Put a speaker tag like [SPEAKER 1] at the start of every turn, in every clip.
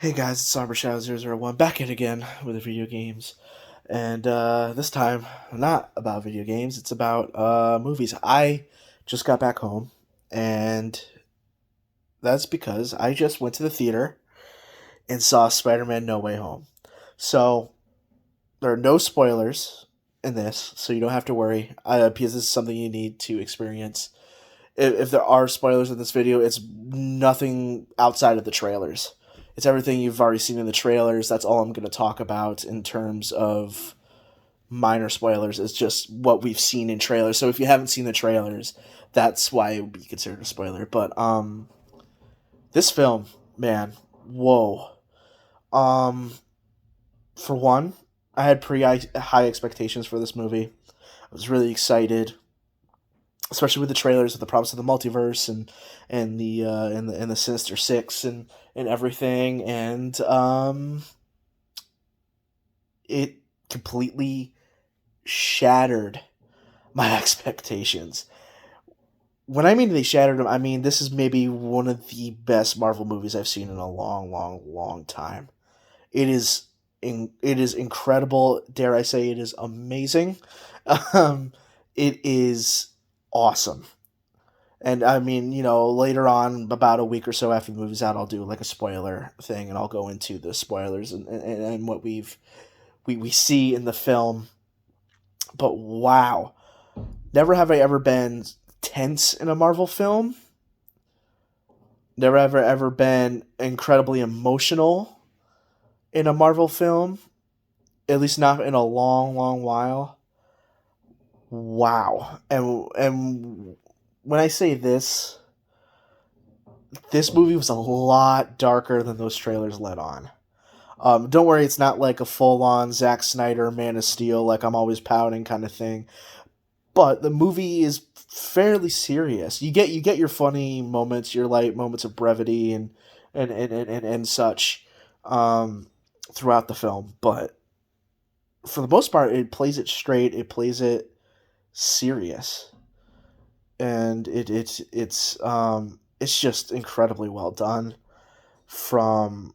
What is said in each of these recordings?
[SPEAKER 1] Hey guys, it's SomberShadow001 back in again with video games. And this time, not about video games, it's about movies. I just got back home, and that's because I just went to the theater and saw Spider Man No Way Home. So, there are no spoilers in this, so you don't have to worry, because this is something you need to experience. If there are spoilers in this video, it's nothing outside of the trailers. It's everything you've already seen in the trailers. That's all I'm going to talk about in terms of minor spoilers. It's just what we've seen in trailers. So if you haven't seen the trailers, that's why it would be considered a spoiler. But this film, man, whoa. Um, for one, I had pretty high expectations for this movie. I was really excited, especially with the trailers, with the promise of the multiverse and the Sinister Six and everything, and it completely shattered my expectations. When I mean they shattered them, I mean this is maybe one of the best Marvel movies I've seen in a long, long, long time. It is it is incredible. Dare I say, it is amazing. Um, it is awesome. And I mean, later on, about a week or so after the movie's out, I'll do like a spoiler thing, and I'll go into the spoilers and what we see in the film. But wow, never have I ever been tense in a Marvel film. Never ever been incredibly emotional in a Marvel film. At least not in a long, long while. Wow, and when I say this movie was a lot darker than those trailers let on. Don't worry, it's not like a full-on Zack Snyder Man of Steel, like I'm always pouting kind of thing. But the movie is fairly serious. You get your funny moments, your light moments of brevity and such throughout the film. But for the most part, it plays it straight. It plays it serious, and it's just incredibly well done from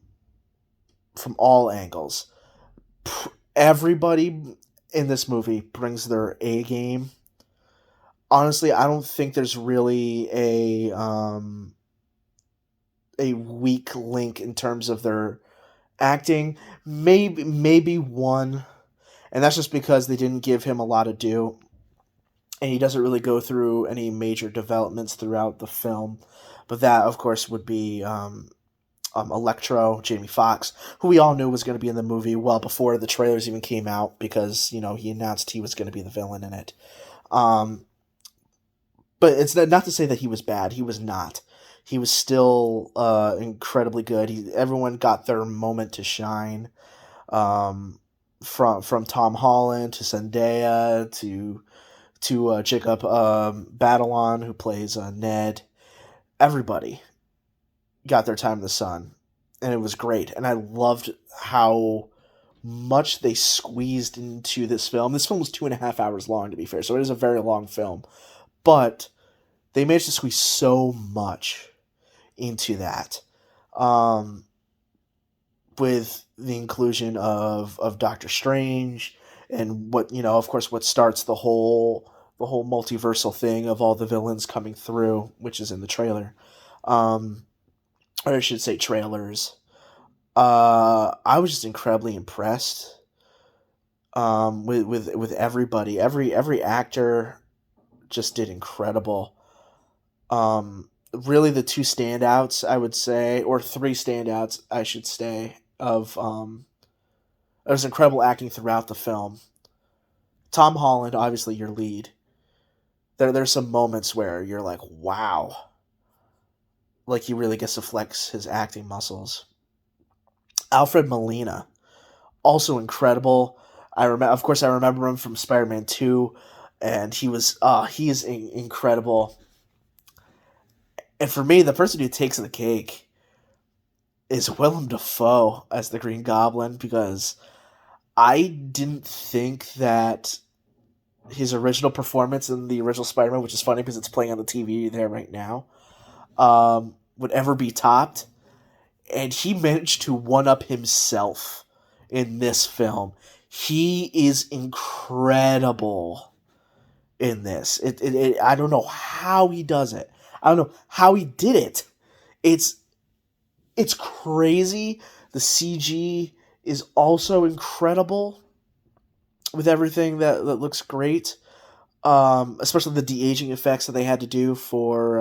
[SPEAKER 1] all angles. Everybody in this movie brings their A game. Honestly, I don't think there's really a weak link in terms of their acting. Maybe one, and that's just because they didn't give him a lot of due, and he doesn't really go through any major developments throughout the film. But that, of course, would be Electro, Jamie Foxx, who we all knew was going to be in the movie well before the trailers even came out, because he announced he was going to be the villain in it. Um, but it's not to say that he was bad. He was not. He was still incredibly good. Everyone got their moment to shine. Um, from Tom Holland to Zendaya to Jacob Batalon, who plays Ned. Everybody got their time in the sun, and it was great. And I loved how much they squeezed into this film. This film was 2.5 hours long, to be fair, so it is a very long film. But they managed to squeeze so much into that, um, with the inclusion of Doctor Strange, and what of course, what starts the whole multiversal thing of all the villains coming through, which is in the trailer, um, or I should say trailers. I was just incredibly impressed, with everybody. Every actor just did incredible. Really, the two standouts, I would say, or three standouts, I should say, of there's incredible acting throughout the film. Tom Holland, obviously your lead. There's some moments where you're like, wow, like he really gets to flex his acting muscles. Alfred Molina, also incredible. Of course, I remember him from Spider-Man 2, and he is incredible. And for me, the person who takes the cake is Willem Dafoe as the Green Goblin, because I didn't think that his original performance in the original Spider-Man, which is funny because it's playing on the TV there right now, would ever be topped. and he managed to one up himself in this film. He is incredible in this. I don't know how he does it. I don't know how he did it. It's it's crazy. The CG is also incredible with everything that looks great. Especially the de aging effects that they had to do for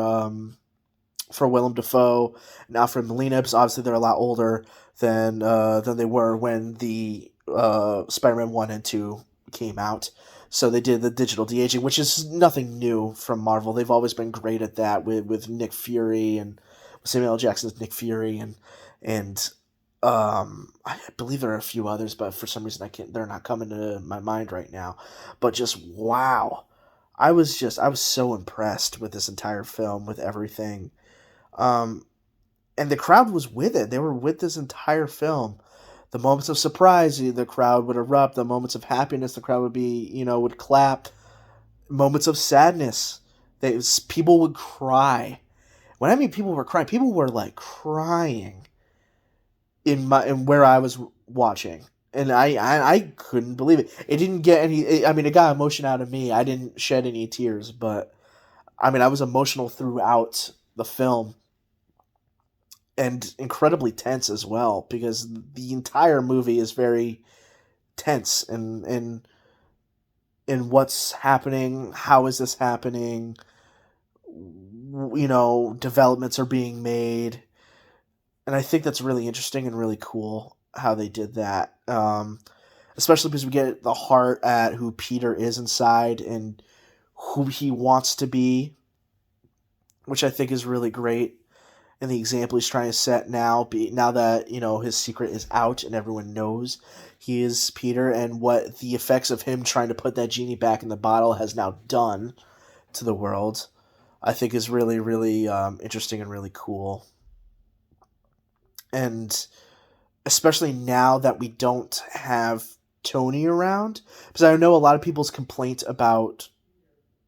[SPEAKER 1] Willem Dafoe and Alfred Molina, because obviously they're a lot older than they were when the Spider-Man 1 and 2 came out. So they did the digital de aging, which is nothing new from Marvel. They've always been great at that with Nick Fury and Samuel L. Jackson's Nick Fury and I believe there are a few others, but for some reason they're not coming to my mind right now. But just wow. I was so impressed with this entire film, with everything. And the crowd was with it. They were with this entire film. The moments of surprise, the crowd would erupt. The moments of happiness, the crowd would clap. Moments of sadness, people would cry. When I mean people were crying, people were like crying in where I was watching, and I couldn't believe it. It didn't get any. I mean, it got emotion out of me. I didn't shed any tears, but I mean, I was emotional throughout the film, and incredibly tense as well, because the entire movie is very tense and what's happening, how is this happening, developments are being made, and I think that's really interesting and really cool how they did that. Especially because we get the heart at who Peter is inside and who he wants to be, which I think is really great. And the example he's trying to set now that, his secret is out and everyone knows he is Peter, and what the effects of him trying to put that genie back in the bottle has now done to the world, I think is really, really interesting and really cool. And especially now that we don't have Tony around, because I know a lot of people's complaint about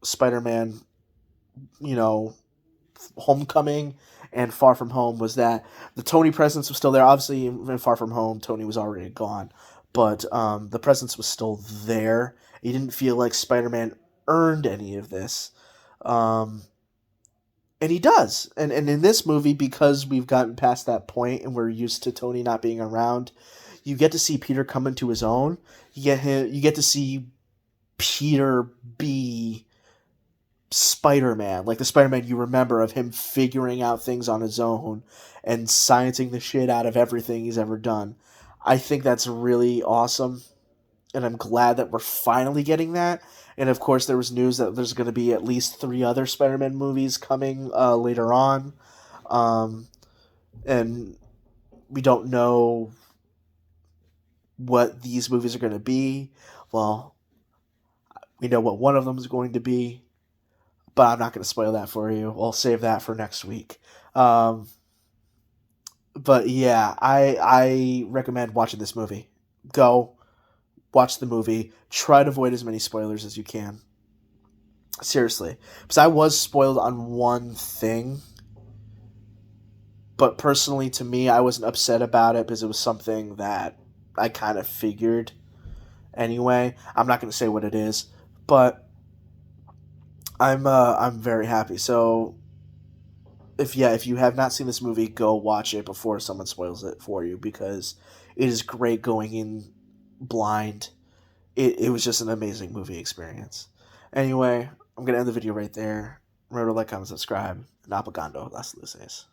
[SPEAKER 1] Spider-Man, Homecoming and Far From Home was that the Tony presence was still there. Obviously, in Far From Home, Tony was already gone, but the presence was still there. You didn't feel like Spider-Man earned any of this, and he does. And in this movie, because we've gotten past that point and we're used to Tony not being around, you get to see Peter come into his own. You get to see Peter be Spider-Man, like the Spider-Man you remember of him figuring out things on his own and sciencing the shit out of everything he's ever done. I think that's really awesome, and I'm glad that we're finally getting that. And of course, there was news that there's going to be at least 3 other Spider-Man movies coming later on, and we don't know what these movies are going to be. Well, we know what one of them is going to be, but I'm not going to spoil that for you. I'll save that for next week. But yeah, I recommend watching this movie. Go watch the movie. Try to avoid as many spoilers as you can. Seriously. Because I was spoiled on one thing, but personally to me, I wasn't upset about it because it was something that I kind of figured anyway. I'm not going to say what it is, but I'm very happy. So if you have not seen this movie, go watch it before someone spoils it for you, because it is great going in blind. It was just an amazing movie experience. Anyway, I'm gonna end the video right there. Remember to like, comment, subscribe. Napagando. Las luces.